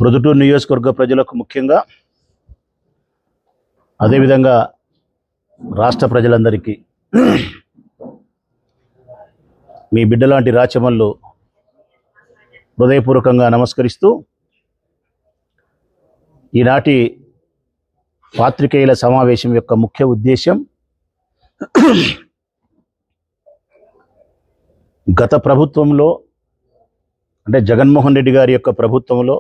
ప్రొద్దుటూరు నియోజకవర్గ ప్రజలకు ముఖ్యంగా అదేవిధంగా రాష్ట్ర ప్రజలందరికీ మీ బిడ్డలాంటి రాచమల్లు హృదయపూర్వకంగా నమస్కరిస్తూ ఈనాటి పాత్రికేయుల సమావేశం యొక్క ముఖ్య ఉద్దేశం గత ప్రభుత్వంలో అంటే జగన్మోహన్ రెడ్డి గారి యొక్క ప్రభుత్వంలో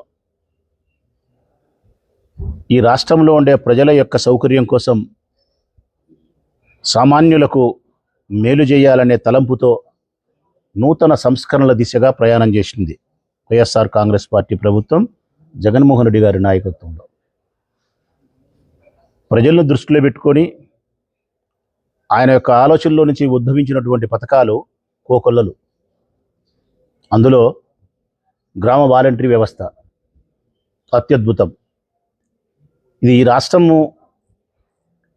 ఈ రాష్ట్రంలో ఉండే ప్రజల యొక్క సౌకర్యం కోసం సామాన్యులకు మేలు చేయాలనే తలంపుతో నూతన సంస్కరణల దిశగా ప్రయాణం చేసింది వైఎస్ఆర్ కాంగ్రెస్ పార్టీ ప్రభుత్వం జగన్మోహన్ రెడ్డి గారి నాయకత్వంలో. ప్రజలను దృష్టిలో పెట్టుకొని ఆయన యొక్క ఆలోచనలో నుంచి ఉద్భవించినటువంటి పథకాలు కోకొల్లలు. అందులో గ్రామ వాలంటరీ వ్యవస్థ అత్యద్భుతం. ఇది ఈ రాష్ట్రము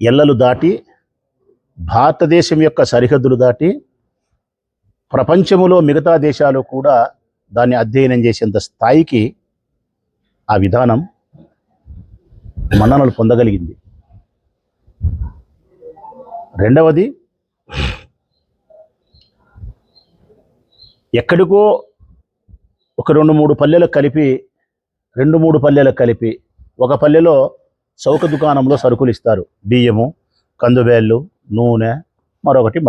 ఎల్లలు దాటి భారతదేశం యొక్క సరిహద్దులు దాటి ప్రపంచములో మిగతా దేశాలు కూడా దాన్ని అధ్యయనం చేసేంత స్థాయికి ఆ విధానం మన్ననలు పొందగలిగింది. రెండవది, ఎక్కడికో ఒక 2-3 పల్లెలకు కలిపి ఒక పల్లెలో చౌక దుకాణంలో సరుకులు ఇస్తారు. బియ్యము, కందుబేళ్ళు, నూనె, మరొకటి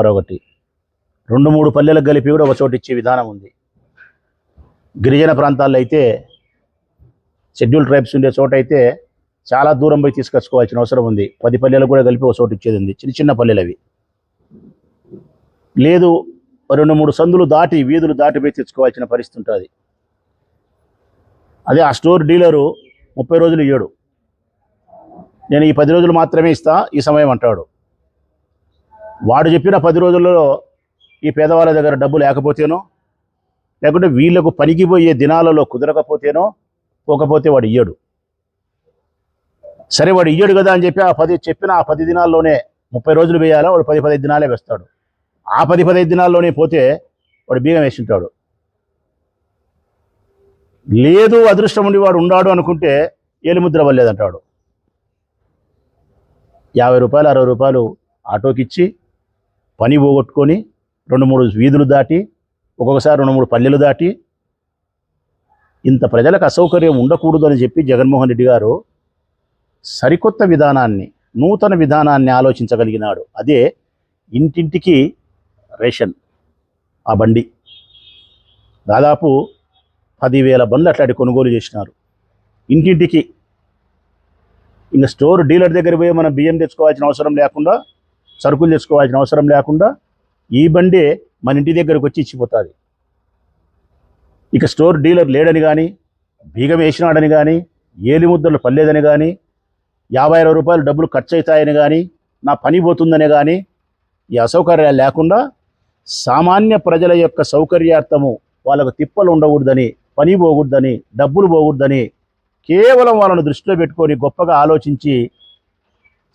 2-3 పల్లెలకు కలిపి కూడా ఒక చోటు ఇచ్చే విధానం ఉంది. గిరిజన ప్రాంతాల్లో అయితే, షెడ్యూల్ ట్రైబ్స్ ఉండే చోట అయితే చాలా దూరం పోయి తీసుకొచ్చుకోవాల్సిన అవసరం ఉంది. 10 పల్లెలకు కూడా కలిపి ఒక చోటు ఇచ్చేది ఉంది. చిన్న పల్లెలు అవి. లేదు, 2-3 సందులు దాటి, వీధులు దాటిపోయి తెచ్చుకోవాల్సిన పరిస్థితి ఉంటుంది. అదే ఆ స్టోర్ డీలరు 30 రోజులు ఇయ్యడు. నేను ఈ 10 రోజులు మాత్రమే ఇస్తా ఈ సమయం అంటాడు. వాడు చెప్పిన 10 రోజులలో ఈ పేదవాళ్ళ దగ్గర డబ్బు లేకపోతేనో, లేకుంటే వీళ్ళకు పనికి పోయే దినాలలో కుదరకపోతేనో, పోకపోతే వాడు ఇయ్యడు. సరే, వాడు ఇయ్యడు కదా అని చెప్పి ఆ 10 దినాల్లోనే 30 రోజులు వేయాలా, వాడు 10-15 దినాలే వేస్తాడు. ఆ 10-15 దినాల్లోనే పోతే వాడు బీగం వేసింటాడు. లేదు, అదృష్టం ఉండి వాడు ఉండాడు అనుకుంటే ఏలిముద్ర వల్లేదంటాడు. 50 రూపాయలు 60 రూపాయలు ఆటోకి ఇచ్చి పని పోగొట్టుకొని 2-3 వీధులు దాటి, ఒక్కొక్కసారి 2-3 పల్లెలు దాటి, ఇంత ప్రజలకు అసౌకర్యం ఉండకూడదు అని చెప్పి జగన్మోహన్ రెడ్డి గారు సరికొత్త విధానాన్ని, నూతన విధానాన్ని ఆలోచించగలిగినాడు. అదే ఇంటింటికి రేషన్. ఆ బండి దాదాపు 10,000 బండ్లు అట్లాంటి కొనుగోలు చేసినారు ఇంటింటికి. ఇంకా స్టోర్ డీలర్ దగ్గర పోయి మనం బియ్యం తెచ్చుకోవాల్సిన అవసరం లేకుండా, సరుకులు తెచ్చుకోవాల్సిన అవసరం లేకుండా ఈ బండే మన ఇంటి దగ్గరకు వచ్చి ఇచ్చిపోతుంది. ఇక స్టోర్ డీలర్ లేడని కానీ, బీగం వేసినాడని కానీ, ఏలిముద్రలు పర్లేదని కానీ, 50-60 రూపాయలు డబ్బులు ఖర్చు అవుతాయని కానీ, నా పని పోతుందని కానీ, ఈ అసౌకర్యాలు లేకుండా సామాన్య ప్రజల యొక్క సౌకర్యార్థము వాళ్ళకు తిప్పలు ఉండకూడదని, పని పోకూడదని, డబ్బులు పోకూడదని కేవలం వాళ్ళను దృష్టిలో పెట్టుకొని గొప్పగా ఆలోచించి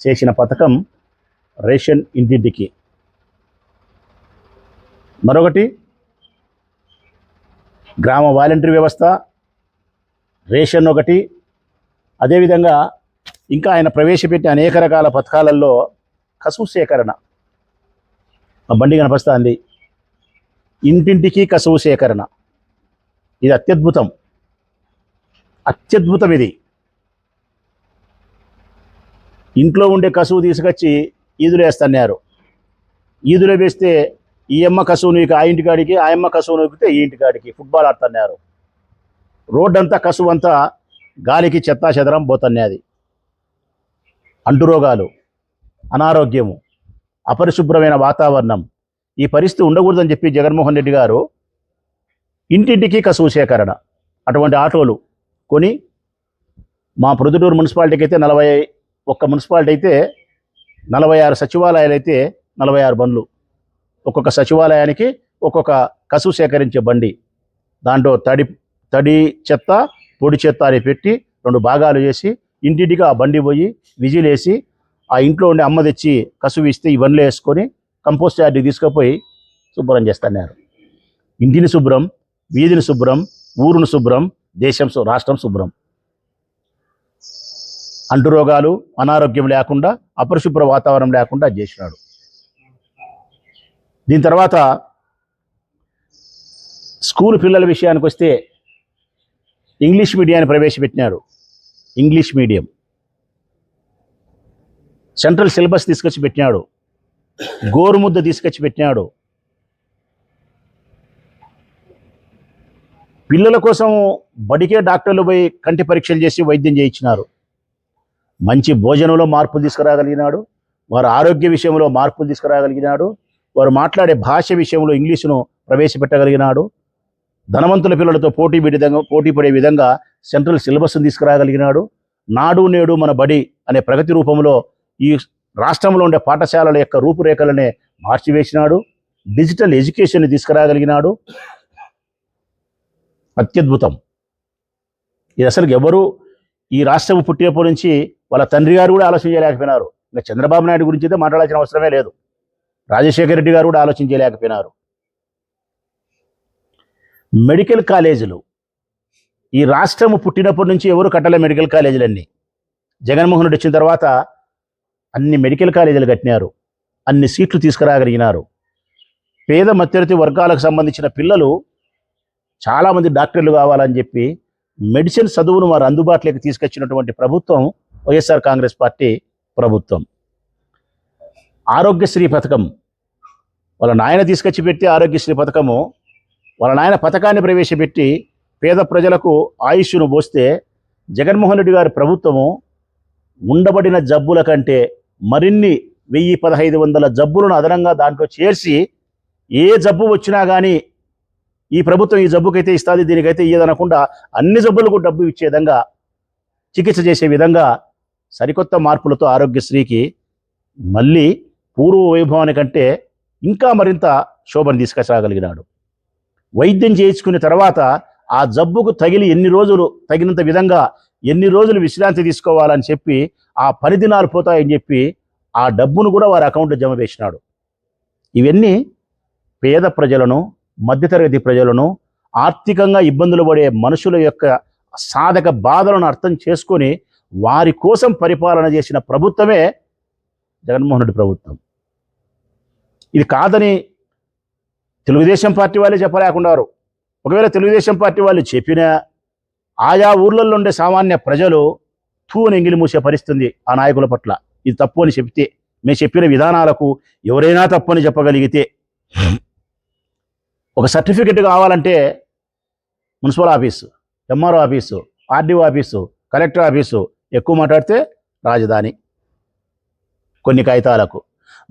చేసిన పథకం రేషన్ ఇంటింటికి. మరొకటి గ్రామ వాలంటరీ వ్యవస్థ, రేషన్ ఒకటి. అదేవిధంగా ఇంకా ఆయన ప్రవేశపెట్టిన అనేక రకాల పథకాలలో కసువు సేకరణ. ఆ బండి కనిపిస్తుంది, ఇంటింటికి కసువు సేకరణ. ఇది అత్యద్భుతం. ఇది ఇంట్లో ఉండే కసువు తీసుకొచ్చి ఈదులో వేస్తున్నారు. ఈదులో వేస్తే ఈ అమ్మ కసువు నూకి ఆ ఇంటికాడికి, ఆ అమ్మ కసువు నూకితే ఈ ఇంటికాడికి ఫుట్బాల్ ఆడుతున్నారు. రోడ్డంతా కసువు అంతా గాలికి చెత్తా చెదరం పోతున్నది. అంటురోగాలు, అనారోగ్యము, అపరిశుభ్రమైన వాతావరణం, ఈ పరిస్థితి ఉండకూడదని చెప్పి జగన్మోహన్ రెడ్డి గారు ఇంటింటికి కసువు సేకరణ అటువంటి ఆటోలు కొని, మా ప్రొద్దుటూరు మున్సిపాలిటీకి అయితే 41 మున్సిపాలిటీ అయితే 46 సచివాలయాలు అయితే 46 బండ్లు. ఒక్కొక్క సచివాలయానికి ఒక్కొక్క కసువు సేకరించే బండి. దాంట్లో తడి చెత్త, పొడి చెత్త అని పెట్టి 2 భాగాలు చేసి ఇంటింటికి ఆ బండి పోయి విజిల్ వేసి, ఆ ఇంట్లో ఉండే అమ్మ తెచ్చి కసువు ఇస్తే ఈ బండ్లు వేసుకొని కంపోస్ట్ యార్డ్కి తీసుకుపోయి శుభ్రం చేస్తున్నారు. ఇంటిని శుభ్రం, వీధిని శుభ్రం, ఊరును శుభ్రం, రాష్ట్రం శుభ్రం. అంటురోగాలు అనారోగ్యం లేకుండా అపరిశుభ్ర వాతావరణం లేకుండా చేసినాడు. దీని తర్వాత స్కూల్ పిల్లల విషయానికి వస్తే ఇంగ్లీష్ మీడియాన్ని ప్రవేశపెట్టినారు. ఇంగ్లీష్ మీడియం సెంట్రల్ సిలబస్ తీసుకొచ్చి పెట్టినాడు. గోరుముద్ద తీసుకొచ్చి పెట్టినాడు. పిల్లల కోసం బడికే డాక్టర్లు పోయి కంటి పరీక్షలు చేసి వైద్యం చేయించినారు. మంచి భోజనంలో మార్పులు తీసుకురాగలిగినాడు. వారి ఆరోగ్య విషయంలో మార్పులు తీసుకురాగలిగినాడు. వారు మాట్లాడే భాష విషయంలో ఇంగ్లీషును ప్రవేశపెట్టగలిగినాడు. ధనవంతుల పిల్లలతో పోటీ పడే విధంగా సెంట్రల్ సిలబస్ను తీసుకురాగలిగినాడు. నాడు నేడు మన బడి అనే ప్రగతి రూపంలో ఈ రాష్ట్రంలో ఉండే పాఠశాలల యొక్క రూపురేఖలనే మార్చివేసినాడు. డిజిటల్ ఎడ్యుకేషన్ని తీసుకురాగలిగినాడు. అత్యద్భుతం. ఇది అసలు ఎవరు ఈ రాష్ట్రం పుట్టినప్పటి నుంచి వాళ్ళ తండ్రి గారు కూడా ఆలోచన చేయలేకపోయినారు. ఇంకా చంద్రబాబు నాయుడు గురించి అయితే మాట్లాడాల్సిన అవసరమే లేదు. రాజశేఖర రెడ్డి గారు కూడా ఆలోచన చేయలేకపోయినారు. మెడికల్ కాలేజీలు ఈ రాష్ట్రం పుట్టినప్పటి నుంచి ఎవరు కట్టలే. మెడికల్ కాలేజీలన్నీ జగన్మోహన్ రెడ్డి వచ్చిన తర్వాత అన్ని మెడికల్ కాలేజీలు కట్టినారు. అన్ని సీట్లు తీసుకురాగలిగినారు. పేద మధ్యతరగతి వర్గాలకు సంబంధించిన పిల్లలు చాలామంది డాక్టర్లు కావాలని చెప్పి మెడిసిన్ చదువును వారు అందుబాటులోకి తీసుకొచ్చినటువంటి ప్రభుత్వం వైఎస్ఆర్ కాంగ్రెస్ పార్టీ ప్రభుత్వం. ఆరోగ్యశ్రీ పథకం వాళ్ళ నాయన తీసుకొచ్చి పెట్టి ఆరోగ్యశ్రీ పథకము వాళ్ళ నాయన పథకాన్ని ప్రవేశపెట్టి పేద ప్రజలకు ఆయుష్ను పోస్తే జగన్మోహన్ రెడ్డి గారి ప్రభుత్వము ఉండబడిన జబ్బుల కంటే మరిన్ని 1000-1500 జబ్బులను అదనంగా దాంట్లో చేర్చి ఏ జబ్బు వచ్చినా కానీ ఈ ప్రభుత్వం ఈ జబ్బుకైతే ఇస్తుంది దీనికైతే ఇయ్యదనకుండా అన్ని జబ్బులకు డబ్బు ఇచ్చే విధంగా చికిత్స చేసే విధంగా సరికొత్త మార్పులతో ఆరోగ్యశ్రీకి మళ్ళీ పూర్వ వైభవానికంటే ఇంకా మరింత శోభను తీసుకురాగలిగినాడు. వైద్యం చేయించుకున్న తర్వాత ఆ జబ్బుకు తగిలి తగినంత విధంగా ఎన్ని రోజులు విశ్రాంతి తీసుకోవాలని చెప్పి ఆ 10 దినాలు పోతాయని చెప్పి ఆ డబ్బును కూడా వారి అకౌంట్లో జమ చేసినాడు. ఇవన్నీ పేద ప్రజలను మధ్యతరగతి ప్రజలను ఆర్థికంగా ఇబ్బందులు పడే మనుషుల యొక్క సాధక బాధలను అర్థం చేసుకొని వారి కోసం పరిపాలన చేసిన ప్రభుత్వమే జగన్మోహన్ రెడ్డి ప్రభుత్వం. ఇది కాదని తెలుగుదేశం పార్టీ వాళ్ళే చెప్పలేకున్నారు. ఒకవేళ తెలుగుదేశం పార్టీ వాళ్ళు చెప్పినా ఆయా ఊర్లలో ఉండే సామాన్య ప్రజలు తూని ఎంగిలి మూసే పరిస్థితుంది ఆ నాయకుల పట్ల. ఇది తప్పు అని చెప్తే మేము చెప్పిన విధానాలకు ఎవరైనా తప్పని చెప్పగలిగితే ఒక సర్టిఫికెట్ కావాలంటే municipal office, MRO office, RDO office, collector office, ఎక్కువ మాట్లాడితే రాజధాని. కొన్ని కాగితాలకు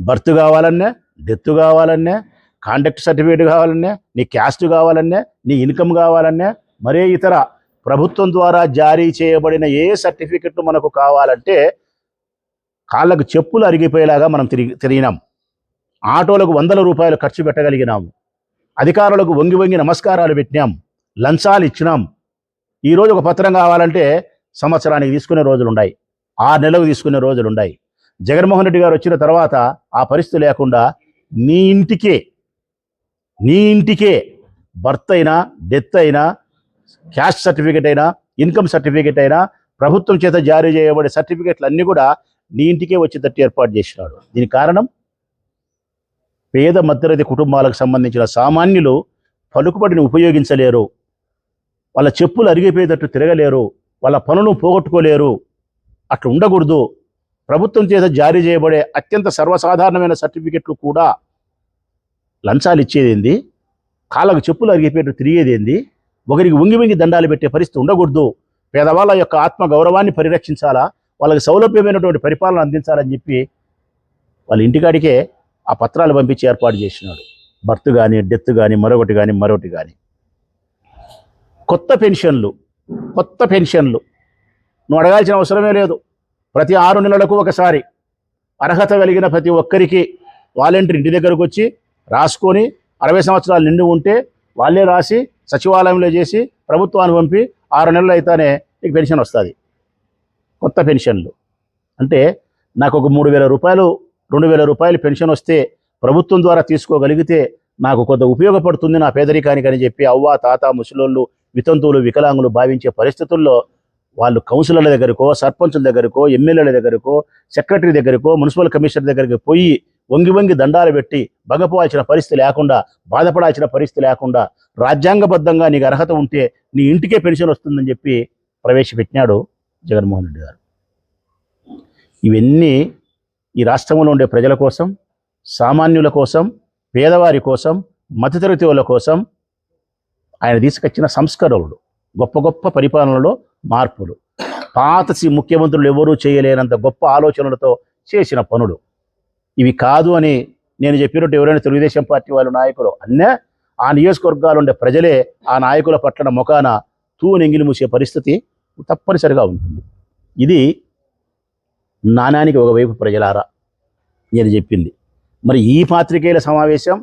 బర్త్ కావాలన్నా, డెత్ కావాలన్నా, కాంటాక్ట్ సర్టిఫికేట్ కావాలన్నా, నీ క్యాస్ట్ కావాలన్నా, నీ ఇన్కమ్ కావాలన్నా, మరే ఇతర ప్రభుత్వం ద్వారా జారీ చేయబడిన ఏ సర్టిఫికెట్ మనకు కావాలంటే కాళ్ళకు చెప్పులు అరిగిపోయేలాగా మనం తిరిగినాం. ఆటోలకు 100 రూపాయలు ఖర్చు పెట్టగలిగినాము. అధికారులకు వంగి నమస్కారాలు పెట్టినాం. లంచాలు ఇచ్చినాం. ఈరోజు ఒక పత్రం కావాలంటే సంవత్సరానికి తీసుకునే రోజులు ఉన్నాయి, 6 నెలలకు తీసుకునే రోజులు ఉన్నాయి. జగన్మోహన్ రెడ్డి గారు వచ్చిన తర్వాత ఆ పరిస్థితి లేకుండా నీ ఇంటికే బర్త్ అయినా, డెత్ అయినా, క్యాస్ట్ సర్టిఫికేట్ అయినా, ఇన్కమ్ సర్టిఫికేట్ అయినా, ప్రభుత్వం చేత జారీ చేయబడే సర్టిఫికేట్లు అన్నీ కూడా నీ ఇంటికే వచ్చేటట్టు ఏర్పాటు చేసినాడు. దీనికి కారణం పేద మధ్యతరగతి కుటుంబాలకు సంబంధించిన సామాన్యులు పలుకుబడిని ఉపయోగించలేరు. వాళ్ళ చెప్పులు అరిగిపోయేటట్టు తిరగలేరు. వాళ్ళ పనులు పోగొట్టుకోలేరు. అట్లా ఉండకూడదు. ప్రభుత్వం చేత జారీ చేయబడే అత్యంత సర్వసాధారణమైన సర్టిఫికెట్లు కూడా లంచాలు ఇచ్చేదేంది, కాళ్ళకు చెప్పులు అరిగిపోయేటట్టు తిరిగేదేంది, ఒకరికి వంగి దండాలు పెట్టే పరిస్థితి ఉండకూడదు. పేదవాళ్ళ యొక్క ఆత్మ గౌరవాన్ని పరిరక్షించాలా, వాళ్ళకి సౌలభ్యమైనటువంటి పరిపాలన అందించాలని చెప్పి వాళ్ళ ఇంటికాడికే ఆ పత్రాలు పంపించి ఏర్పాటు చేసినాడు. బర్త్ కానీ, డెత్ కానీ, మరొకటి కానీ. కొత్త పెన్షన్లు నువ్వు అడగాల్సిన అవసరమే లేదు. ప్రతి 6 నెలలకు ఒకసారి అర్హత కలిగిన ప్రతి ఒక్కరికి వాలంటీర్ ఇంటి దగ్గరకు వచ్చి రాసుకొని 60 సంవత్సరాలు నిండి ఉంటే వాళ్ళే రాసి సచివాలయంలో చేసి ప్రభుత్వానికి పంపి 6 నెలలు అయితేనే నీకు పెన్షన్ వస్తుంది. కొత్త పెన్షన్లు అంటే నాకు ఒక 3,000 రూపాయలు 2,000 రూపాయలు పెన్షన్ వస్తే ప్రభుత్వం ద్వారా తీసుకోగలిగితే నాకు కొంత ఉపయోగపడుతుంది నా పేదరికానికి అని చెప్పి అవ్వ, తాత, ముసలోళ్ళు, వితంతువులు, వికలాంగులు భావించే పరిస్థితుల్లో వాళ్ళు కౌన్సిలర్ల దగ్గరకో, సర్పంచుల దగ్గరకో, ఎమ్మెల్యేల దగ్గరకో, సెక్రటరీ దగ్గరకో, మున్సిపల్ కమిషనర్ దగ్గరికి పోయి వంగి వంగి దండాలు పెట్టి బగపోవాల్సిన పరిస్థితి లేకుండా, బాధపడాల్సిన పరిస్థితి లేకుండా, రాజ్యాంగబద్ధంగా నీకు అర్హత ఉంటే నీ ఇంటికే పెన్షన్ వస్తుందని చెప్పి ప్రవేశపెట్టినాడు జగన్మోహన్ రెడ్డి గారు. ఇవన్నీ ఈ రాష్ట్రంలో ఉండే ప్రజల కోసం, సామాన్యుల కోసం, పేదవారి కోసం, మధ్యతరగతి వాళ్ళ కోసం ఆయన తీసుకొచ్చిన సంస్కరణలు, గొప్ప గొప్ప పరిపాలనలో మార్పులు, పాత ముఖ్యమంత్రులు ఎవరూ చేయలేనంత గొప్ప ఆలోచనలతో చేసిన పనులు. ఇవి కాదు అని నేను చెప్పినట్టు ఎవరైనా తెలుగుదేశం పార్టీ వాళ్ళు నాయకులు అన్నే ఆ నియోజకవర్గాలు ఉండే ప్రజలే ఆ నాయకుల పట్ల ముఖాన తూనెంగిలి మూసే పరిస్థితి తప్పనిసరిగా ఉంటుంది. ఇది నాణానికి ఒకవైపు ప్రజలారా నేను చెప్పింది. మరి ఈ పాత్రికేయుల సమావేశం,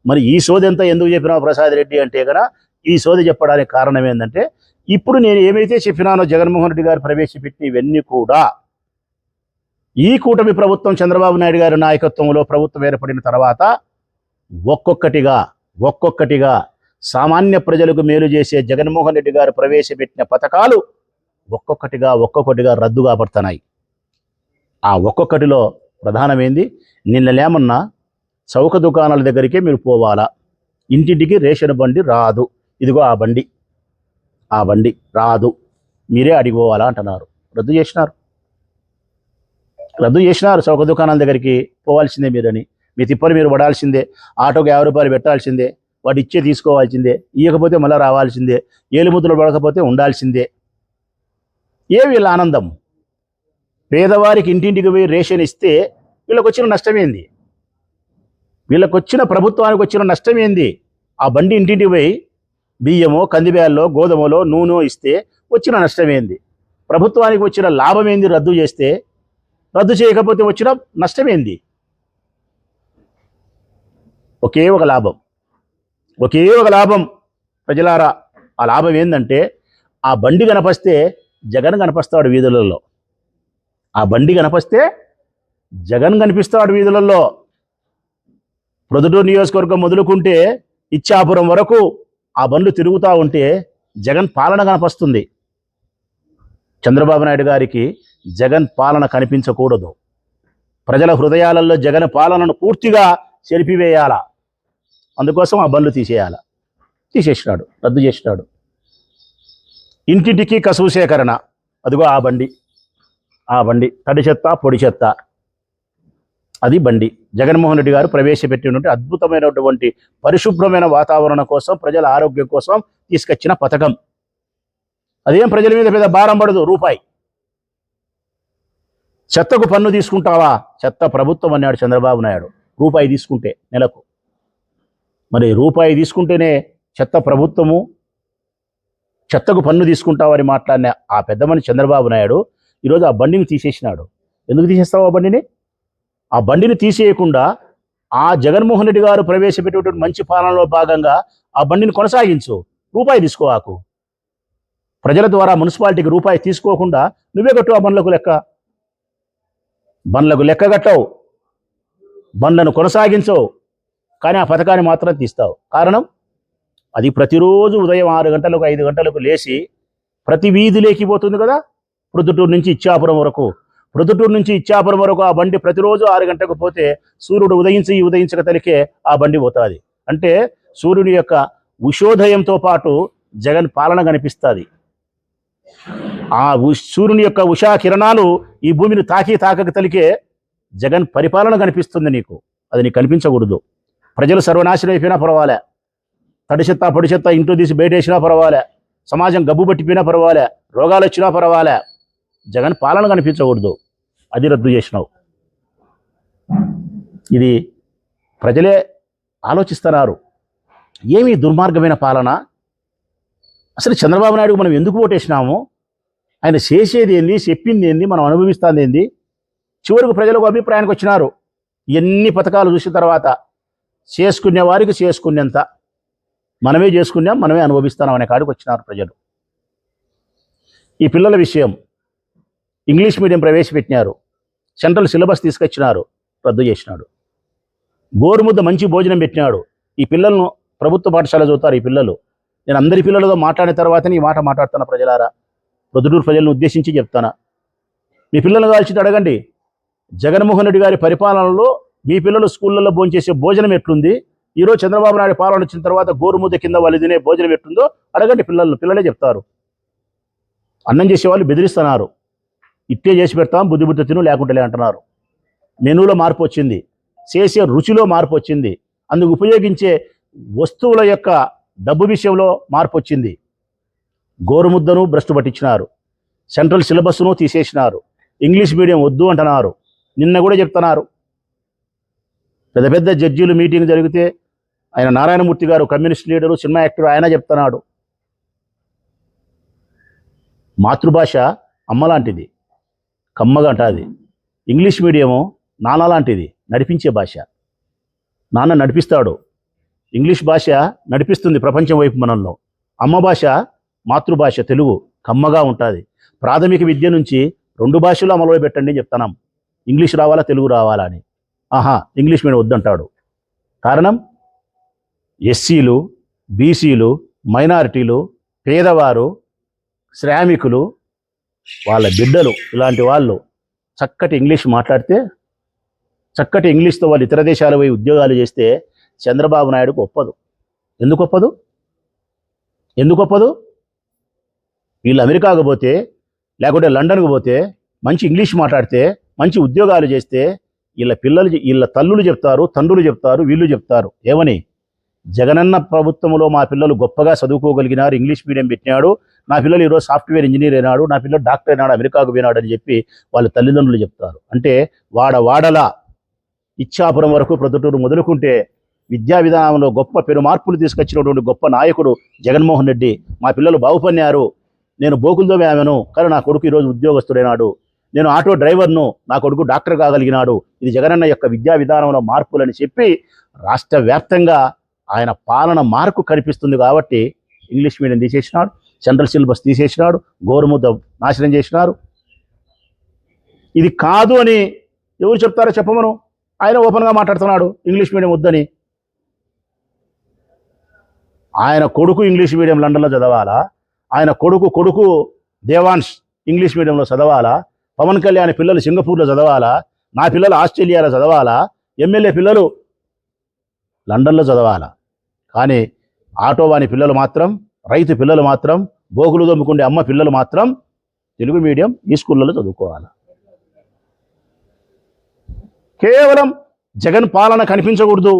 మరి ఈ సోది ఎంత ఎందుకు చెప్పినావు ప్రసాద్ రెడ్డి అంటే కదా, ఈ సోది చెప్పడానికి కారణం ఏంటంటే, ఇప్పుడు నేను ఏమైతే చెప్పినానో జగన్మోహన్ రెడ్డి గారు ప్రవేశపెట్టిన ఇవన్నీ కూడా ఈ కూటమి ప్రభుత్వం చంద్రబాబు నాయుడు గారి నాయకత్వంలో ప్రభుత్వం ఏర్పడిన తర్వాత ఒక్కొక్కటిగా సామాన్య ప్రజలకు మేలు చేసే జగన్మోహన్ రెడ్డి గారు ప్రవేశపెట్టిన పథకాలు ఒక్కొక్కటిగా రద్దుగా పడుతున్నాయి. ఆ ఒక్కొక్కటిలో ప్రధానమైంది, నిన్నలేమన్నా చౌక దుకాణాల దగ్గరికే మీరు పోవాలా, ఇంటింటికి రేషన్ బండి రాదు, ఇదిగో ఆ బండి రాదు, మీరే అడిగిపోవాలా అంటున్నారు. రద్దు చేసినారు చౌక దుకాణాల దగ్గరికి పోవాల్సిందే మీరని. మీ తిప్పలు మీరు పడాల్సిందే, ఆటోకి 50 రూపాయలు పెట్టాల్సిందే, వాడు ఇచ్చే తీసుకోవాల్సిందే, ఇవ్వకపోతే మళ్ళీ రావాల్సిందే, ఏలుముద్రలు పడకపోతే ఉండాల్సిందే. ఏ వీళ్ళ ఆనందం? పేదవారికి ఇంటింటికి పోయి రేషన్ ఇస్తే వీళ్ళకి వచ్చిన నష్టమేంది? ప్రభుత్వానికి వచ్చిన నష్టమేంది? ఆ బండి ఇంటింటికి పోయి బియ్యమో, కందిబ్యాల్లో, గోధుమలో, నూనె ఇస్తే వచ్చిన నష్టమేంది? ప్రభుత్వానికి వచ్చిన లాభం ఏంది? రద్దు చేయకపోతే వచ్చిన నష్టమేంది? ఒకే ఒక లాభం ప్రజలారా. ఆ లాభం ఏంటంటే, ఆ బండి కనపస్తే జగన్ కనిపిస్తాడు వీధులలో. ప్రొద్దుటూరు నియోజకవర్గం మొదలుకుంటే ఇచ్చాపురం వరకు ఆ బండ్లు తిరుగుతూ ఉంటే జగన్ పాలన కనిపిస్తుంది. చంద్రబాబు నాయుడు గారికి జగన్ పాలన కనిపించకూడదు. ప్రజల హృదయాలలో జగన్ పాలనను పూర్తిగా చెరిపివేయాల. అందుకోసం ఆ బండ్లు తీసేసినాడు, రద్దు చేసినాడు. ఇంటింటికి కసువు సేకరణ, అదిగో ఆ బండి తడి చెత్త, పొడి చెత్త, అది బండి. జగన్మోహన్ రెడ్డి గారు ప్రవేశపెట్టినటువంటి అద్భుతమైనటువంటి పరిశుభ్రమైన వాతావరణం కోసం, ప్రజల ఆరోగ్యం కోసం తీసుకొచ్చిన పథకం. అదేం ప్రజల మీద పెద్ద భారం పడదు. రూపాయి చెత్తకు పన్ను తీసుకుంటావా? చెత్త ప్రభుత్వం అన్నాడు చంద్రబాబు నాయుడు. రూపాయి తీసుకుంటే నెలకు, మరి రూపాయి తీసుకుంటేనే చెత్త ప్రభుత్వము, చెత్తకు పన్ను తీసుకుంటావని మాట్లాడిన ఆ పెద్ద మనిషి చంద్రబాబు నాయుడు ఈరోజు ఆ బండిని తీసేసినాడు. ఎందుకు తీసేస్తావు ఆ బండిని? ఆ బండిని తీసేయకుండా ఆ జగన్మోహన్ రెడ్డి గారు ప్రవేశపెట్టేటువంటి మంచి పాలనలో భాగంగా ఆ బండిని కొనసాగించు. రూపాయి తీసుకోవాకు. ప్రజల ద్వారా మున్సిపాలిటీకి రూపాయి తీసుకోకుండా నువ్వే కట్టు. ఆ బండ్లకు లెక్క కట్టవు, బండ్లను కొనసాగించవు, కానీ ఆ పథకాన్ని మాత్రం తీస్తావు. కారణం, అది ప్రతిరోజు ఉదయం 6 గంటలకు 5 గంటలకు లేచి ప్రతి వీధిలోకి పోతుంది కదా. ప్రొద్దుటూరు నుంచి ఇచ్చాపురం వరకు ఆ బండి ప్రతిరోజు 6 గంటలకు పోతే సూర్యుడు ఉదయించక తలికే ఆ బండి పోతుంది. అంటే సూర్యుని యొక్క ఉషోదయంతో పాటు జగన్ పాలన కనిపిస్తుంది. ఆ సూర్యుని యొక్క ఉషా కిరణాలు ఈ భూమిని తాకక తలికే జగన్ పరిపాలన కనిపిస్తుంది నీకు. అది నీకు కనిపించకూడదు. ప్రజలు సర్వనాశనం అయిపోయినా పర్వాలే, తడి చెత్త పొడి చెత్త ఇంట్లో తీసి బయటేసినా పర్వాలే, సమాజం గబ్బు పట్టిపోయినా పర్వాలే, రోగాలు వచ్చినా పర్వాలే, జగన్ పాలన కనిపించకూడదు. అది రద్దు చేసినావు. ఇది ప్రజలే ఆలోచిస్తున్నారు. ఏమి దుర్మార్గమైన పాలన! అసలు చంద్రబాబు నాయుడు మనం ఎందుకు ఓటేసినాము? ఆయన చేసేది ఏంది, చెప్పింది ఏంది, మనం అనుభవిస్తుంది ఏంది? చివరికి ప్రజలకు అభిప్రాయానికి వచ్చినారు. ఎన్ని పథకాలు చూసిన తర్వాత చేసుకునే వారికి చేసుకునేంత మనమే చేసుకున్నాం, మనమే అనుభవిస్తున్నాం అనే కాడికి వచ్చినారు ప్రజలు. ఈ పిల్లల విషయం, ఇంగ్లీష్ మీడియం ప్రవేశపెట్టినారు, సెంట్రల్ సిలబస్ తీసుకొచ్చినారు, రద్దు చేసినాడు. గోరుముద్ద మంచి భోజనం పెట్టినాడు. ఈ పిల్లలను ప్రభుత్వ పాఠశాల చదువుతారు ఈ పిల్లలు. నేను అందరి పిల్లలతో మాట్లాడిన తర్వాతనే ఈ మాట మాట్లాడుతున్న ప్రజలారా. ప్రొద్దుటూరు ప్రజలను ఉద్దేశించి చెప్తానా. మీ పిల్లలను కాల్చి అడగండి, జగన్మోహన్ రెడ్డి గారి పరిపాలనలో మీ పిల్లలు స్కూళ్ళల్లో భోంచేసే భోజనం ఎట్లుంది, ఈరోజు చంద్రబాబు నాయుడు పాలన వచ్చిన తర్వాత గోరుముద్ద కింద వాళ్ళు తినే భోజనం ఎట్లుందో అడగండి పిల్లలే చెప్తారు. అన్నం చేసేవాళ్ళు బెదిరిస్తున్నారు, ఇట్టే చేసి పెడతాం బుద్ధి తిను లేకుంటలే అంటున్నారు. మెనూలో మార్పు వచ్చింది, చేసే రుచిలో మార్పు వచ్చింది, అందుకు ఉపయోగించే వస్తువుల యొక్క డబ్బు విషయంలో మార్పు వచ్చింది. గోరుముద్దను భ్రష్టు పట్టించినారు, సెంట్రల్ సిలబస్ను తీసేసినారు, ఇంగ్లీష్ మీడియం వద్దు అంటున్నారు. నిన్న కూడా చెప్తున్నారు, పెద్ద పెద్ద జడ్జీలు మీటింగ్ జరిగితే ఆయన నారాయణమూర్తి గారు కమ్యూనిస్ట్ లీడరు, సినిమా యాక్టర్, ఆయన చెప్తున్నాడు మాతృభాష అమ్మ లాంటిది, కమ్మగా అంటుంది. ఇంగ్లీష్ మీడియము నాన్న లాంటిది, నడిపించే భాష. నాన్న నడిపిస్తాడు, ఇంగ్లీష్ భాష నడిపిస్తుంది ప్రపంచం వైపు మనల్లో. అమ్మ భాష మాతృభాష తెలుగు కమ్మగా ఉంటుంది. ప్రాథమిక విద్య నుంచి 2 భాషలు అమలులో పెట్టండి అని చెప్తున్నాం. ఇంగ్లీష్ రావాలా తెలుగు రావాలా అని. ఇంగ్లీష్ మీడియం వద్దంటాడు. కారణం ఎస్సీలు, బీసీలు, మైనారిటీలు, పేదవారు, శ్రామికులు, వాళ్ళ బిడ్డలు, ఇలాంటి వాళ్ళు చక్కటి ఇంగ్లీష్ మాట్లాడితే, చక్కటి ఇంగ్లీష్తో వాళ్ళు ఇతర దేశాలు పోయి ఉద్యోగాలు చేస్తే చంద్రబాబు నాయుడుకు ఒప్పదు. ఎందుకు ఒప్పదు? వీళ్ళు అమెరికాకు పోతే, లేకుంటే లండన్కు పోతే మంచి ఇంగ్లీష్ మాట్లాడితే, మంచి ఉద్యోగాలు చేస్తే వీళ్ళ తల్లులు చెప్తారు, తండ్రులు చెప్తారు, వీళ్ళు చెప్తారు ఏమని, జగనన్న ప్రభుత్వంలో మా పిల్లలు గొప్పగా చదువుకోగలిగినారు, ఇంగ్లీష్ మీడియం పెట్టినాడు, నా పిల్లలు ఈరోజు సాఫ్ట్వేర్ ఇంజనీర్ అయినాడు, నా పిల్లలు డాక్టర్ అయినాడు, అమెరికాకు పోయినాడు అని చెప్పి వాళ్ళ తల్లిదండ్రులు చెప్తారు. అంటే వాడలా ఇచ్చాపురం వరకు ప్రొద్దుటూరు మొదలుకుంటే విద్యా విధానంలో గొప్ప పెను మార్పులు తీసుకొచ్చినటువంటి గొప్ప నాయకుడు జగన్మోహన్ రెడ్డి. మా పిల్లలు బాగుపడినారు, నేను బోకులతో ఆమెను, కానీ నా కొడుకు ఈరోజు ఉద్యోగస్తుడైనాడు, నేను ఆటో డ్రైవర్ను, నా కొడుకు డాక్టర్ కాగలిగినాడు, ఇది జగనన్న యొక్క విద్యా విధానంలో మార్పులని చెప్పి రాష్ట్ర వ్యాప్తంగా ఆయన పాలన మార్పు కనిపిస్తుంది. కాబట్టి ఇంగ్లీష్ మీడియం తీసేసినాడు, సెంట్రల్ సిలబస్ తీసేసినాడు, గోరుముద్ద నాశనం చేసినారు. ఇది కాదు అని ఎవరు చెప్తారో చెప్పమను. ఆయన ఓపెన్గా మాట్లాడుతున్నాడు ఇంగ్లీష్ మీడియం వద్దని. ఆయన కొడుకు ఇంగ్లీష్ మీడియం లండన్లో చదవాలా, ఆయన కొడుకు దేవాన్స్ ఇంగ్లీష్ మీడియంలో చదవాలా, పవన్ కళ్యాణ్ పిల్లలు సింగపూర్లో చదవాలా, నా పిల్లలు ఆస్ట్రేలియాలో చదవాలా, ఎమ్మెల్యే పిల్లలు లండన్లో చదవాలా. కానీ ఆటోవాని పిల్లలు మాత్రం, రైతు పిల్లలు మాత్రం, బోగులు దొమ్ముకుండే అమ్మ పిల్లలు మాత్రం తెలుగు మీడియం ఈ స్కూళ్ళలో చదువుకోవాలి. కేవలం జగన్ పాలన కనిపించకూడదు,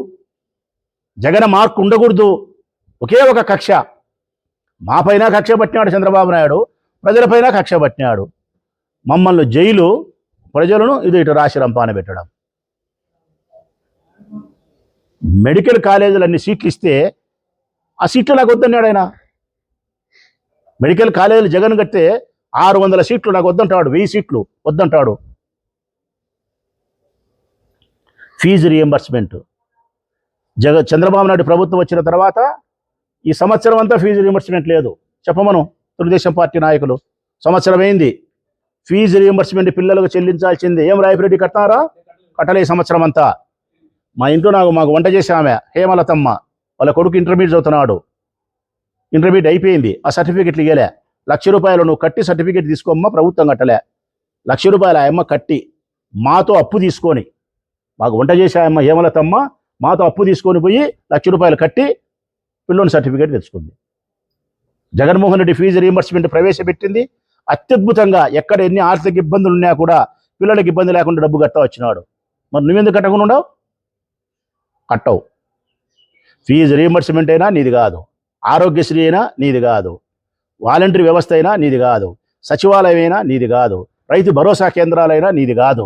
జగన్ మార్కు ఉండకూడదు, ఒకే ఒక కక్ష. మాపైన కక్ష పట్టినాడు చంద్రబాబు నాయుడు, ప్రజలపైన కక్ష పట్టినాడు. మమ్మల్ని జైలు, ప్రజలను ఇటు రాశి రంపాన పెట్టడం. మెడికల్ కాలేజీలన్నీ సీట్లు ఇస్తే ఆ సీట్లు నాకు వద్దన్నాడు ఆయన. మెడికల్ కాలేజీలు జగన్ కడితే 600 సీట్లు నాకు వద్దంటాడు, 1000 సీట్లు వద్దంటాడు. ఫీజు రియంబర్స్మెంట్ చంద్రబాబు నాయుడు ప్రభుత్వం వచ్చిన తర్వాత ఈ సంవత్సరం అంతా ఫీజు రియంబర్స్మెంట్ లేదు. చెప్పమను తెలుగుదేశం పార్టీ నాయకులు, సంవత్సరం అయింది ఫీజు రియంబర్స్మెంట్ పిల్లలకు చెల్లించాల్సింది. ఏం రాయపురెడ్డి కట్టారా? కట్టలే సంవత్సరం అంతా. మా ఇంట్లో మాకు వంట చేసే ఆమె హేమలతమ్మ, వాళ్ళ కొడుకు ఇంటర్మీడియట్ చదువుతున్నాడు, ఇంటర్మీడియట్ అయిపోయింది, ఆ సర్టిఫికెట్లు ఇవ్వలే. 1,00,000 రూపాయలు నువ్వు కట్టి సర్టిఫికెట్ తీసుకోమ్మా, ప్రభుత్వం కట్టలే. 1,00,000 రూపాయలు ఆ అమ్మ కట్టి మాతో అప్పు తీసుకొని, మాకు వంట చేసే అమ్మ హేమలతమ్మ మాతో అప్పు తీసుకొని పోయి 1,00,000 రూపాయలు కట్టి పిల్లోని సర్టిఫికేట్ తెచ్చుకుంది. జగన్మోహన్ రెడ్డి ఫీజు రీయింబర్స్మెంట్ ప్రవేశపెట్టింది అత్యద్భుతంగా. ఎక్కడ ఎన్ని ఆర్థిక ఇబ్బందులు ఉన్నా కూడా పిల్లలకి ఇబ్బంది లేకుండా డబ్బు కట్టా వచ్చినాడు. మరి నువ్వెందుకు కట్టకుండా ఉండవు? కట్టవు. ఫీజు రీయింబర్స్మెంట్ అయినా నీది కాదు, ఆరోగ్యశ్రీ అయినా నీది కాదు, వాలంటరీ వ్యవస్థ అయినా నీది కాదు, సచివాలయం అయినా నీది కాదు, రైతు భరోసా కేంద్రాలైనా నీది కాదు,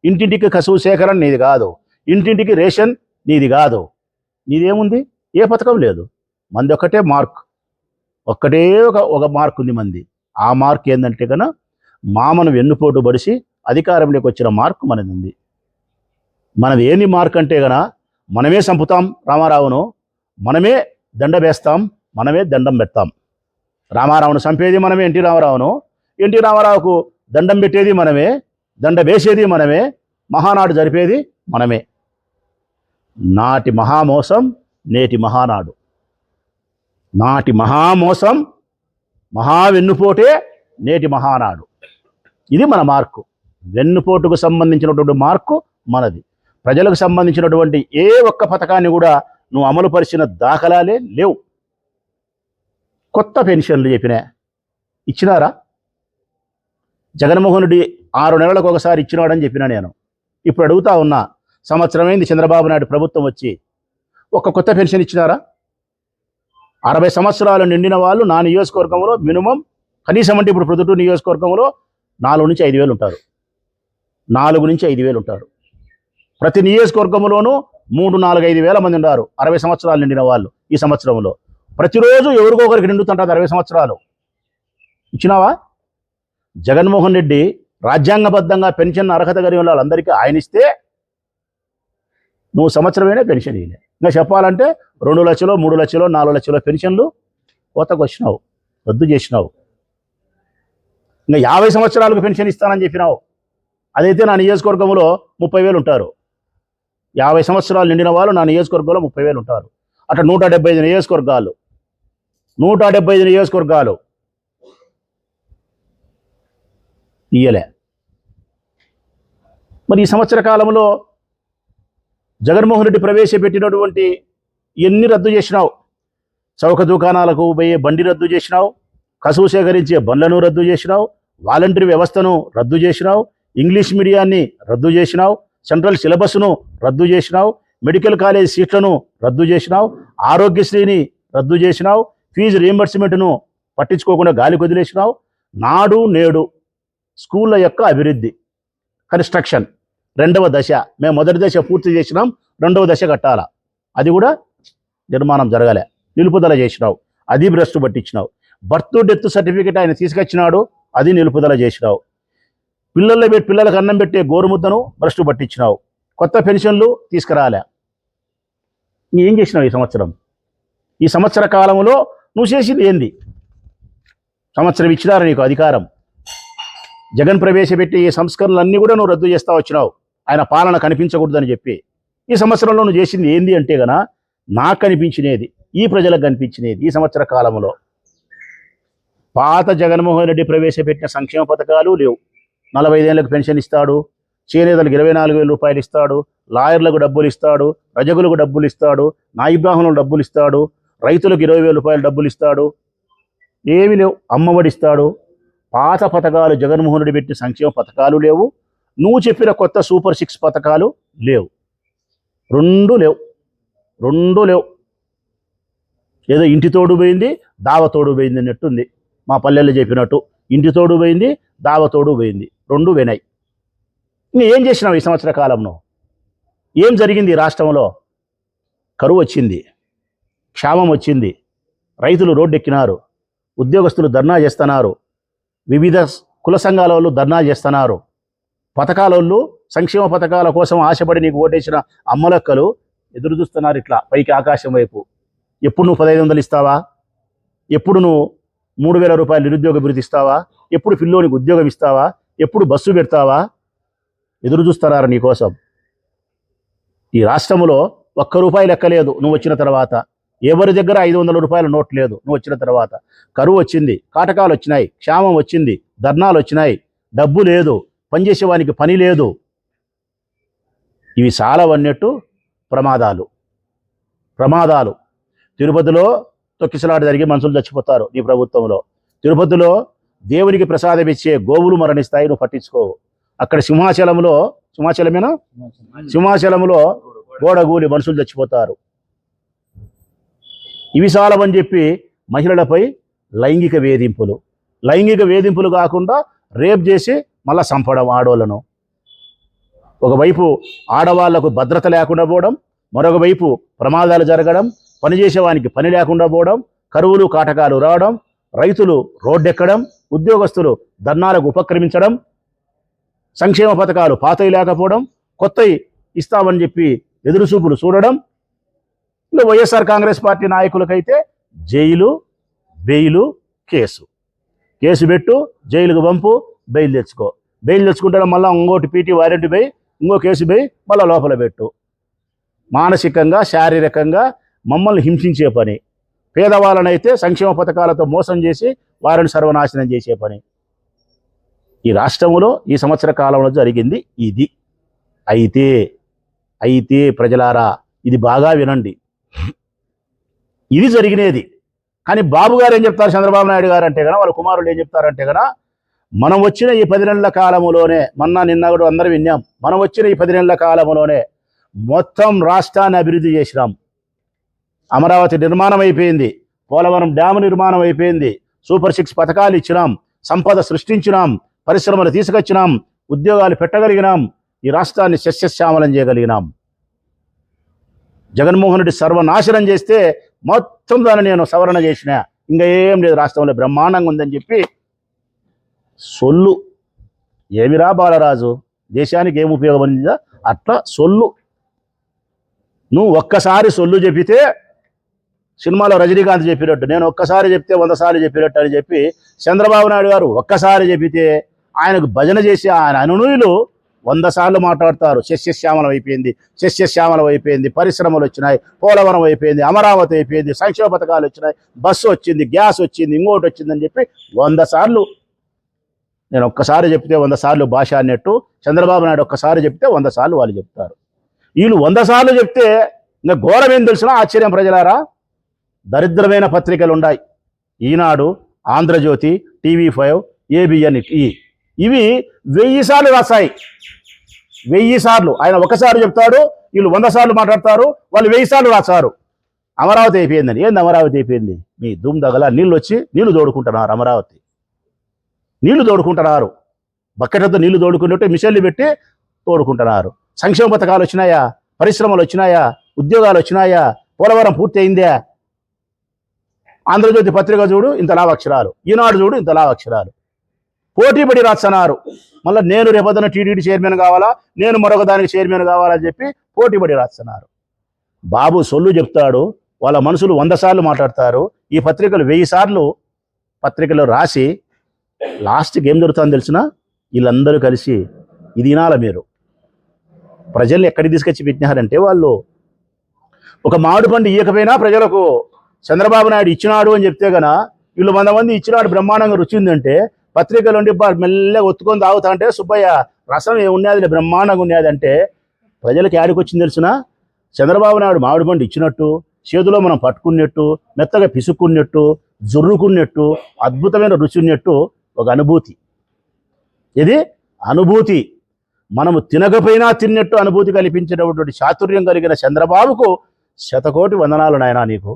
ఇంటింటికి కసువు సేకరణ నీది కాదు, ఇంటింటికి రేషన్ నీది కాదు. నీదేముంది? ఏ పథకం లేదు. మంది ఒక్కటే మార్క్, ఒక్కటే ఒక మార్క్ ఉంది మంది. ఆ మార్క్ ఏంటంటే కన్నా మామను వెన్నుపోటు బడిసి అధికారంలోకి వచ్చిన మార్క్ మనది ఉంది. మనది ఏంది మార్క్ అంటే కన్నా మనమే చంపుతాం రామారావును, మనమే దండ వేస్తాం, మనమే దండం పెడతాం. రామారావును చంపేది మనమే, ఎన్టీ రామారావును, ఎన్టీ రామారావుకు దండం పెట్టేది మనమే, దండ వేసేది మనమే, మహానాడు జరిపేది మనమే. నాటి మహామోసం నేటి మహానాడు. నాటి మహామోసం, మహావెన్నుపోటే నేటి మహానాడు. ఇది మన మార్కు. వెన్నుపోటుకు సంబంధించినటువంటి మార్కు మనది. ప్రజలకు సంబంధించినటువంటి ఏ ఒక్క పథకాన్ని కూడా నువ్వు అమలు పరిచిన దాఖలాలే లేవు. కొత్త పెన్షన్లు చెప్పినా ఇచ్చినారా? జగన్మోహన్ రెడ్డి 6 నెలలకు ఒకసారి ఇచ్చినాడని చెప్పినా నేను. ఇప్పుడు అడుగుతా ఉన్నా, సంవత్సరమైంది చంద్రబాబు నాయుడు ప్రభుత్వం వచ్చి, ఒక కొత్త పెన్షన్ ఇచ్చినారా? 60 సంవత్సరాలు నిండిన వాళ్ళు నా నియోజకవర్గంలో మినిమం కనీసం అంటే ఇప్పుడు ప్రొద్దుటూరు నియోజకవర్గంలో 4 నుంచి 5 వేలు ఉంటారు. 4 నుంచి 5 వేలు ఉంటారు. ప్రతి నియోజకవర్గంలోనూ 3, 4, 5 వేల మంది ఉన్నారు 60 సంవత్సరాలు నిండిన వాళ్ళు. ఈ సంవత్సరంలో ప్రతిరోజు ఎవరికో ఒకరికి నిండుతుంటారు 60 సంవత్సరాలు. ఇచ్చినావా? జగన్మోహన్ రెడ్డి రాజ్యాంగబద్ధంగా పెన్షన్ అర్హత కలిగిన వాళ్ళందరికీ ఆయన ఇస్తే నువ్వు సంవత్సరమైనా పెన్షన్ ఇవ్వలే. ఇంకా చెప్పాలంటే 2 లక్షలు, 3 లక్షలు, 4 లక్షల పెన్షన్లు కోతకు వచ్చినావు, రద్దు చేసినావు. ఇంకా 50 సంవత్సరాలకు పెన్షన్ ఇస్తానని చెప్పినావు. అదైతే నా నియోజకవర్గంలో 30 వేలు ఉంటారు. 50 సంవత్సరాలు నిండిన వాళ్ళు నా నియోజకవర్గంలో 30 వేలు ఉంటారు. అట్లా 175 నియోజకవర్గాలు, 175 నియోజకవర్గాలు ఇయ్యలే. మరి ఈ సంవత్సర కాలంలో జగన్మోహన్ రెడ్డి ప్రవేశపెట్టినటువంటి ఎన్ని రద్దు చేసినావు? చౌక దుకాణాలకు పోయే బండి రద్దు చేసినావు, కసువు సేకరించే బండ్లను రద్దు చేసినావు, వాలంటరీ వ్యవస్థను రద్దు చేసినావు, ఇంగ్లీష్ మీడియాన్ని రద్దు చేసినావు, సెంట్రల్ సిలబస్ను రద్దు చేసినావు, మెడికల్ కాలేజ్ సీట్లను రద్దు చేసినావు, ఆరోగ్యశ్రీని రద్దు చేసినావు, ఫీజు రీయింబర్స్మెంట్ను పట్టించుకోకుండా గాలి వదిలేసినావు. నాడు నేడు స్కూళ్ళ యొక్క అభివృద్ధి కన్స్ట్రక్షన్ 2వ దశ, మేము మొదటి దశ పూర్తి చేసినాం, 2వ దశ కట్టాల, అది కూడా నిర్మాణం జరగలే, నిలుపుదల చేసినావు, అది భ్రష్టు పట్టించినావు. బర్త్ డెత్ సర్టిఫికేట్ ఆయన తీసుకొచ్చినాడు, అది నిలుపుదల చేసినావు. పిల్లలకు అన్నం పెట్టే గోరుముద్దను భ్రష్టు పట్టించినావు. కొత్త పెన్షన్లు తీసుకురాలే. ఏం చేసినావు ఈ సంవత్సరం? ఈ సంవత్సర కాలంలో నువ్వు చేసింది ఏంది? సంవత్సరం ఇచ్చినారు నీకు అధికారం. జగన్ ప్రవేశపెట్టి ఈ సంస్కరణలన్నీ కూడా నువ్వు రద్దు చేస్తా వచ్చినావు, ఆయన పాలన కనిపించకూడదని చెప్పి. ఈ సంవత్సరంలో నువ్వు చేసింది ఏంది అంటే గనా, నాకు కనిపించినది, ఈ ప్రజలకు కనిపించినది ఈ సంవత్సర కాలంలో పాత జగన్మోహన్ రెడ్డి ప్రవేశపెట్టిన సంక్షేమ పథకాలు లేవు. 45 ఏళ్ళకు పెన్షన్ ఇస్తాడు, చేనేతలకు 24,000 రూపాయలు ఇస్తాడు, లాయర్లకు డబ్బులు ఇస్తాడు, రజకులకు డబ్బులు ఇస్తాడు, నాయి బ్రాహ్మణులకు డబ్బులు ఇస్తాడు, రైతులకు 20,000 రూపాయలు డబ్బులు ఇస్తాడు. ఏమీ లేవు. అమ్మఒడి ఇస్తాడు. పాత పథకాలు జగన్మోహన్ రెడ్డి పెట్టిన సంక్షేమ పథకాలు లేవు. నువ్వు చెప్పిన కొత్త సూపర్ 6 పథకాలు లేవు. రెండు లేవు. ఏదో ఇంటి తోడు పోయింది, దావ తోడు పోయింది అన్నట్టుంది. మా పల్లెల్లో చెప్పినట్టు ఇంటి తోడు పోయింది, దావ తోడు పోయింది, 2 వినాయి. ఇంకా ఏం చేసినావు ఈ సంవత్సర కాలంలో? ఏం జరిగింది రాష్ట్రంలో? కరువు వచ్చింది, క్షామం వచ్చింది, రైతులు రోడ్డెక్కినారు, ఉద్యోగస్తులు ధర్నా చేస్తున్నారు, వివిధ కుల సంఘాల వాళ్ళు ధర్నా చేస్తున్నారు, పథకాల వాళ్ళు సంక్షేమ పథకాల కోసం ఆశపడి నీకు ఓటేసిన అమ్మలక్కలు ఎదురు చూస్తున్నారు ఇట్లా పైకి ఆకాశం వైపు. ఎప్పుడు నువ్వు 1,500 ఇస్తావా? ఎప్పుడు నువ్వు 3,000 రూపాయలు నిరుద్యోగ భృతి ఇస్తావా? ఎప్పుడు పిల్లోనికి ఉద్యోగం ఇస్తావా? ఎప్పుడు బస్సు పెడతావా? ఎదురు చూస్తున్నారు నీకోసం. ఈ రాష్ట్రంలో ₹1 లెక్కలేదు నువ్వు వచ్చిన తర్వాత. ఎవరి దగ్గర 500 రూపాయల నోట్ లేదు నువ్వు వచ్చిన తర్వాత. కరువు వచ్చింది, కాటకాలు వచ్చినాయి, క్షామం వచ్చింది, ధర్నాలు వచ్చినాయి, డబ్బు లేదు, పనిచేసేవానికి పని లేదు. ఇవి చాలవన్నట్టు ప్రమాదాలు. తిరుపతిలో తొక్కిసలాట జరిగి మనుషులు చచ్చిపోతారు నీ ప్రభుత్వంలో. తిరుపతిలో దేవునికి ప్రసాదం ఇచ్చే గోవులు మరణిస్తాయి, నువ్వు పట్టించుకోవు. అక్కడ సింహాచలంలో గోడగూలి మనుషులు చచ్చిపోతారు. ఇవి చాలవని చెప్పి మహిళలపై లైంగిక వేధింపులు కాకుండా రేప్ చేసి మళ్ళా చంపడం ఆడవాళ్ళను. ఒకవైపు ఆడవాళ్లకు భద్రత లేకుండా పోవడం, మరొక వైపు ప్రమాదాలు జరగడం, పనిచేసేవానికి పని లేకుండా పోవడం, కరువులు కాటకాలు రావడం, రైతులు రోడ్డెక్కడం, ఉద్యోగస్తులు ధర్నాలకు ఉపక్రమించడం, సంక్షేమ పథకాలు పాతవి లేకపోవడం, కొత్తవి ఇస్తామని చెప్పి ఎదురుచూపులు చూడడం. ఇంకా వైఎస్ఆర్ కాంగ్రెస్ పార్టీ నాయకులకైతే జైలు, బెయిలు, కేసు పెట్టు, జైలుకు పంపు, బెయిల్ తెచ్చుకుంటే మళ్ళీ ఇంకోటి పీటీ వారెంట్ పోయి ఇంకో కేసు పోయి మళ్ళీ లోపల పెట్టు. మానసికంగా శారీరకంగా మమ్మల్ని హింసించే పని. పేదవాళ్ళనైతే సంక్షేమ పథకాలతో మోసం చేసి వారిని సర్వనాశనం చేసే పని. ఈ రాష్ట్రంలో ఈ సంవత్సర కాలంలో జరిగింది ఇది. అయితే అయితే ప్రజలారా ఇది బాగా వినండి, ఇది జరిగినది. కానీ బాబు గారు ఏం చెప్తారు, చంద్రబాబు నాయుడు గారు అంటే కదా, వాళ్ళ కుమారులు ఏం చెప్తారంటే కదా, మనం వచ్చిన ఈ 10 నెలల కాలంలోనే, నిన్న కూడా అందరూ విన్నాం, మనం వచ్చిన ఈ 10 నెలల కాలంలోనే మొత్తం రాష్ట్రాన్ని అభివృద్ధి చేసినాం. అమరావతి నిర్మాణం అయిపోయింది, పోలవరం డ్యాము నిర్మాణం అయిపోయింది, సూపర్ 6 పథకాలు ఇచ్చినాం, సంపద సృష్టించినాం, పరిశ్రమలు తీసుకొచ్చినాం, ఉద్యోగాలు పెట్టగలిగినాం, ఈ రాష్ట్రాన్ని సస్యశ్యామలం చేయగలిగినాం. జగన్మోహన్ రెడ్డి సర్వనాశనం చేస్తే మొత్తం దాన్ని నేను సవరణ చేసిన, ఇంకా ఏం లేదు, రాష్ట్రంలో బ్రహ్మాండంగా ఉందని చెప్పి సొల్లు. ఏమిరా బాలరాజు, దేశానికి ఏం ఉపయోగపడిందా? అట్లా సొల్లు. నువ్వు ఒక్కసారి సొల్లు చెప్పితే, సినిమాలో రజనీకాంత్ చెప్పినట్టు, నేను ఒక్కసారి చెప్తే 100 సార్లు చెప్పినట్టు అని చెప్పి చంద్రబాబు నాయుడు గారు ఒక్కసారి చెప్పితే ఆయనకు భజన చేసి ఆయన అనునయులు 100 సార్లు మాట్లాడతారు. సస్యశ్యామలం అయిపోయింది, సస్యశ్యామలం అయిపోయింది, పరిశ్రమలు వచ్చినాయి, పోలవరం అయిపోయింది, అమరావతి అయిపోయింది, సంక్షేమ పథకాలు వచ్చినాయి, బస్సు వచ్చింది, గ్యాస్ వచ్చింది, ఇంకోటి వచ్చిందని చెప్పి 100 సార్లు. నేను ఒక్కసారి చెప్తే 100 సార్లు భాష అన్నట్టు చంద్రబాబు నాయుడు ఒక్కసారి చెప్తే 100 సార్లు వాళ్ళు చెప్తారు. వీళ్ళు 100 సార్లు చెప్తే ఇంకా ఘోరం ఏం తెలిసినా ఆశ్చర్యం ప్రజలారా. దరిద్రమైన పత్రికలు ఉన్నాయి, ఈనాడు, ఆంధ్రజ్యోతి, TV5, ABN, ఇవి 1000 సార్లు రాస్తాయి. 1000 సార్లు ఆయన ఒకసారి చెప్తాడు, వీళ్ళు 100 సార్లు మాట్లాడతారు, వాళ్ళు 1000 సార్లు రాస్తారు. అమరావతి అయిపోయిందని. ఏంది అమరావతి అయిపోయింది? మీ దుమ్ దగల నీళ్ళు వచ్చి నీళ్లు తోడుకుంటున్నారు, అమరావతి నీళ్లు తోడుకుంటున్నారు, బకెట్లతో నీళ్లు తోడుకున్నట్టు మిషన్లు పెట్టి తోడుకుంటున్నారు. సంక్షేమ పథకాలు వచ్చినాయా? పరిశ్రమలు వచ్చినాయా? ఉద్యోగాలు వచ్చినాయా? పోలవరం పూర్తి అయిందా? ఆంధ్రజ్యోతి పత్రిక చూడు ఇంత లావక్షరాలు, ఈనాడు చూడు ఇంత లావక్షరాలు, పోటీపడి రాస్తున్నారు. మళ్ళీ నేను రేపొద్దున టీటీడీ చైర్మన్ కావాలా, నేను మరొక దానికి చైర్మన్ కావాలని చెప్పి పోటీపడి రాస్తున్నారు. బాబు సొల్లు చెప్తాడు, వాళ్ళ మనుషులు 100 సార్లు మాట్లాడతారు. ఈ పత్రికలు 1000 సార్లు పత్రికలు రాసి లాస్ట్కి ఏం జరుగుతుందో తెలిసిన, వీళ్ళందరూ కలిసి ఇది వినాల, మీరు ప్రజల్ని ఎక్కడికి తీసుకొచ్చి పెట్టినారంటే, వాళ్ళు ఒక మామిడి పండు ఇయ్యకపోయినా ప్రజలకు చంద్రబాబు నాయుడు ఇచ్చినాడు అని చెప్తే గన, వీళ్ళు 100 మంది ఇచ్చినాడు బ్రహ్మాండంగా రుచి ఉందంటే, పత్రికలు ఉండి మెల్లగా ఒత్తుకొని తాగుతా అంటే, సుబ్బయ్య రసం ఏమున్నది బ్రహ్మాండంగా ఉన్నది అంటే, ప్రజలకు యాడికి వచ్చింది తెలిసిన, చంద్రబాబు నాయుడు మామిడి పండు ఇచ్చినట్టు, చేతిలో మనం పట్టుకున్నట్టు, మెత్తగా పిసుక్కున్నట్టు, జుర్రుకున్నట్టు, అద్భుతమైన రుచి ఉన్నట్టు ఒక అనుభూతి. ఇది అనుభూతి. మనము తినకపోయినా తిన్నట్టు అనుభూతి కల్పించేటటువంటి చాతుర్యం కలిగిన చంద్రబాబుకు 100,000,000 వందనాలు నాయనా నీకు.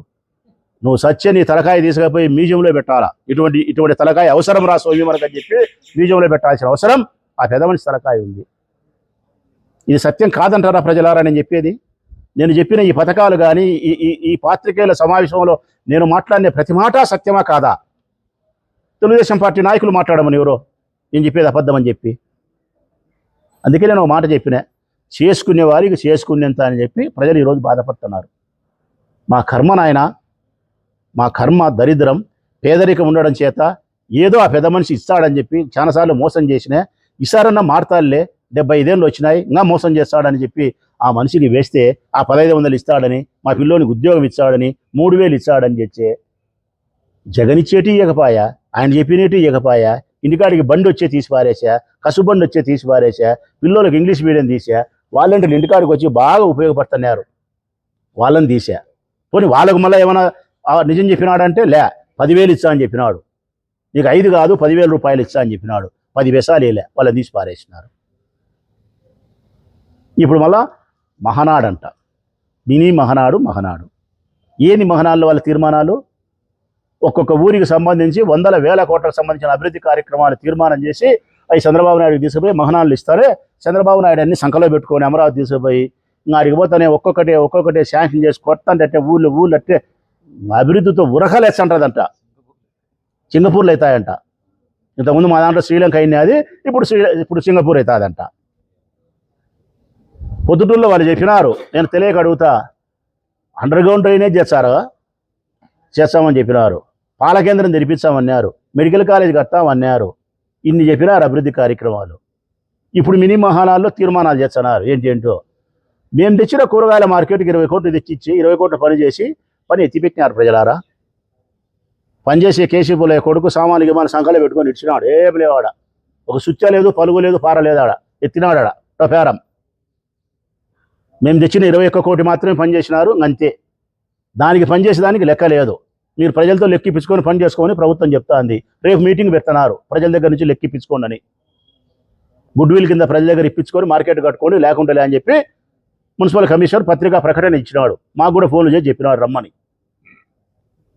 నువ్వు సత్య నీ తలకాయ తీసుకుపోయి మ్యూజియంలో పెట్టాలా. ఇటువంటి తలకాయ అవసరం రా సోమి మనకు అని చెప్పి మ్యూజియంలో పెట్టాల్సిన అవసరం ఆ పెద్ద మనిషి తలకాయ ఉంది. ఇది సత్యం కాదంటారా ప్రజలారా నేను చెప్పేది? నేను చెప్పిన ఈ పథకాలు కానీ ఈ పాత్రికేయుల సమావేశంలో నేను మాట్లాడిన ప్రతి మాట సత్యమా కాదా? తెలుగుదేశం పార్టీ నాయకులు మాట్లాడమని ఎవరో నేను చెప్పేది అబద్ధం అని చెప్పి, అందుకే నేను ఒక మాట చెప్పిన, చేసుకునే వారికి చేసుకునేంత అని చెప్పి ప్రజలు ఈరోజు బాధపడుతున్నారు. మా కర్మ నాయన, మా కర్మ దరిద్రం, పేదరికం ఉండడం చేత ఏదో ఆ పెద్ద మనిషి ఇస్తాడని చెప్పి చాలాసార్లు మోసం చేసిన, ఈసారన్నా మారతాడులే, 75 ఏళ్ళు వచ్చినాయి ఇంకా మోసం చేస్తాడని చెప్పి ఆ మనిషికి వేస్తే ఆ 1500 ఇస్తాడని, మా పిల్లోనికి ఉద్యోగం ఇస్తాడని, 3000 ఇస్తాడని చెప్పే జగన్ ఇచ్చేటి ఇవ్వకపాయా, ఆయన చెప్పినట్టు ఇవ్వకపాయా, ఇంటికాడికి బండి వచ్చే తీసి పారేసా, కసుబండి వచ్చే తీసి పారేసా, పిల్లోళ్ళకి ఇంగ్లీష్ మీడియం తీసా, వాళ్ళంటే ఇంటికాడికి వచ్చి బాగా ఉపయోగపడుతున్నారు, వాళ్ళని తీసా. పోనీ వాళ్ళకు మళ్ళీ ఏమైనా నిజం చెప్పినాడంటే, 10,000 ఇచ్చా అని చెప్పినాడు, నీకు 5 కాదు 10,000 రూపాయలు ఇచ్చా అని చెప్పినాడు, 10 పైసలు వేలే, వాళ్ళని తీసి పారేసినారు. ఇప్పుడు మళ్ళా మహనాడంట, మినీ మహనాడు. ఏంది మహనాల్లో వాళ్ళ తీర్మానాలు? ఒక్కొక్క ఊరికి సంబంధించి 100,000 కోట్లకు సంబంధించిన అభివృద్ధి కార్యక్రమాలు తీర్మానం చేసి అవి చంద్రబాబు నాయుడుకి తీసుకుపోయి మహనాలు ఇస్తారే, చంద్రబాబు నాయుడు అన్ని సంకలో పెట్టుకొని అమరావతి తీసుకుపోయి ఇంకా అడిగి పోతానే ఒక్కొక్కటే శాంక్షన్ చేసి కొట్టంటే ఊళ్ళు అట్టే అభివృద్ధితో ఉరకలేస్తుంటుందంట. సింగపూర్లో అవుతాయంట. ఇంతకుముందు మా దాంట్లో శ్రీలంక అయినది, ఇప్పుడు సింగపూర్ అవుతుందంట. పొద్దుటూరులో వాళ్ళు చెప్పినారు, నేను తెలియక అడుగుతా, అండర్ గ్రౌండ్ డ్రైనేజ్ చేస్తామని చెప్పినారు, పాల కేంద్రం తెరిపిస్తామన్నారు, మెడికల్ కాలేజ్ కడతామన్నారు, ఇన్ని చెప్పినారు అభివృద్ధి కార్యక్రమాలు. ఇప్పుడు మినీ మహానాల్లో తీర్మానాలు చేస్తున్నారు ఏంటో. మేము తెచ్చిన కూరగాయల మార్కెట్కి 20 కోట్లు తెచ్చిచ్చి 20 కోట్ల పని ఎత్తిపెట్టినారు ప్రజలారా. పనిచేసే కేసీపులయ్య కొడుకు సామాన్లు సంఖలో పెట్టుకొని ఇచ్చినాడు, ఏం లేవాడ ఒక సుచ్చ లేదు, పలుగు లేదు, పార లేదు, ఆడ ఎత్తినాడు ఆడ టొఫారం. మేము తెచ్చిన 21 కోటి మాత్రమే పనిచేసినారు, అంతే. దానికి పనిచేసేదానికి లెక్క లేదు. మీరు ప్రజలతో లెక్కిపించుకొని పని చేసుకోమని ప్రభుత్వం చెప్తాంది. రేపు మీటింగ్ పెడుతున్నారు ప్రజల దగ్గర నుంచి లెక్కిపించుకోండి అని. గుడ్ విల్ కింద ప్రజల దగ్గర ఇప్పించుకొని మార్కెట్ కట్టుకొని లేకుంటే లే అని చెప్పి మున్సిపల్ కమిషనర్ పత్రికా ప్రకటన ఇచ్చినాడు. మాకు కూడా ఫోన్లు చేసి చెప్పినాడు రమ్మని.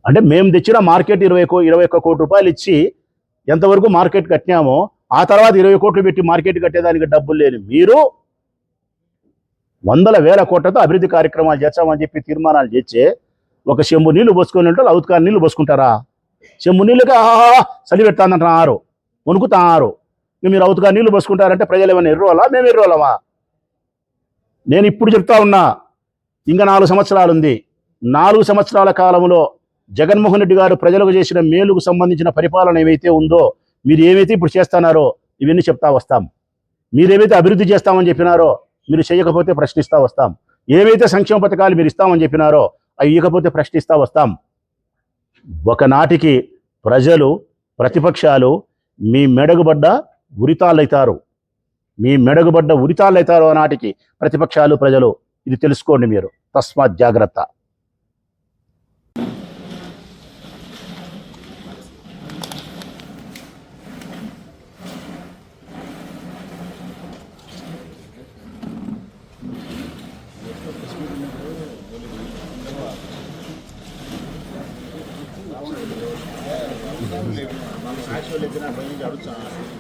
అంటే మేము తెచ్చిన మార్కెట్ 21 కోటి రూపాయలు ఇచ్చి ఎంతవరకు మార్కెట్ కట్టినామో, ఆ తర్వాత 20 కోట్లు పెట్టి మార్కెట్ కట్టేదానికి డబ్బులు లేని మీరు వందల వేల కోట్లతో అభివృద్ధి కార్యక్రమాలు చేస్తామని చెప్పి తీర్మానాలు చేస్తే ఒక చెంబు నీళ్లు పోసుకొని ఉంటే అవుతుకాని నీళ్లు పోసుకుంటారా? చెంబు నీళ్ళుగా చలి పెడతానంటున్నారు, వణుకుతున్నారు. మీరు అవుతుగా నీళ్లు పోసుకుంటారంటే ప్రజలు ఏమైనా ఎర్రోలా, మేము ఎర్రోలమా? నేను ఇప్పుడు చెప్తా ఉన్నా, ఇంకా 4 సంవత్సరాలు ఉంది. 4 సంవత్సరాల కాలంలో జగన్మోహన్ రెడ్డి గారు ప్రజలకు చేసిన మేలుకు సంబంధించిన పరిపాలన ఏమైతే ఉందో, మీరు ఏమైతే ఇప్పుడు చేస్తున్నారో ఇవన్నీ చెప్తా వస్తాం. మీరేమైతే అభివృద్ధి చేస్తామని చెప్పినారో మీరు చేయకపోతే ప్రశ్నిస్తూ వస్తాం. ఏవైతే సంక్షేమ పథకాలు మీరు ఇస్తామని చెప్పినారో అవి ఇవ్వకపోతే ప్రశ్నిస్తూ వస్తాం. ఒకనాటికి ప్రజలు, ప్రతిపక్షాలు మీ మెడగుబడ్డ ఉరితాళ్ళైతారు. మీ మెడగుబడ్డ ఉరితాళ్ళైతారు నాటికి ప్రతిపక్షాలు, ప్రజలు. ఇది తెలుసుకోండి మీరు. తస్మాత్ జాగ్రత్త. సాక్షి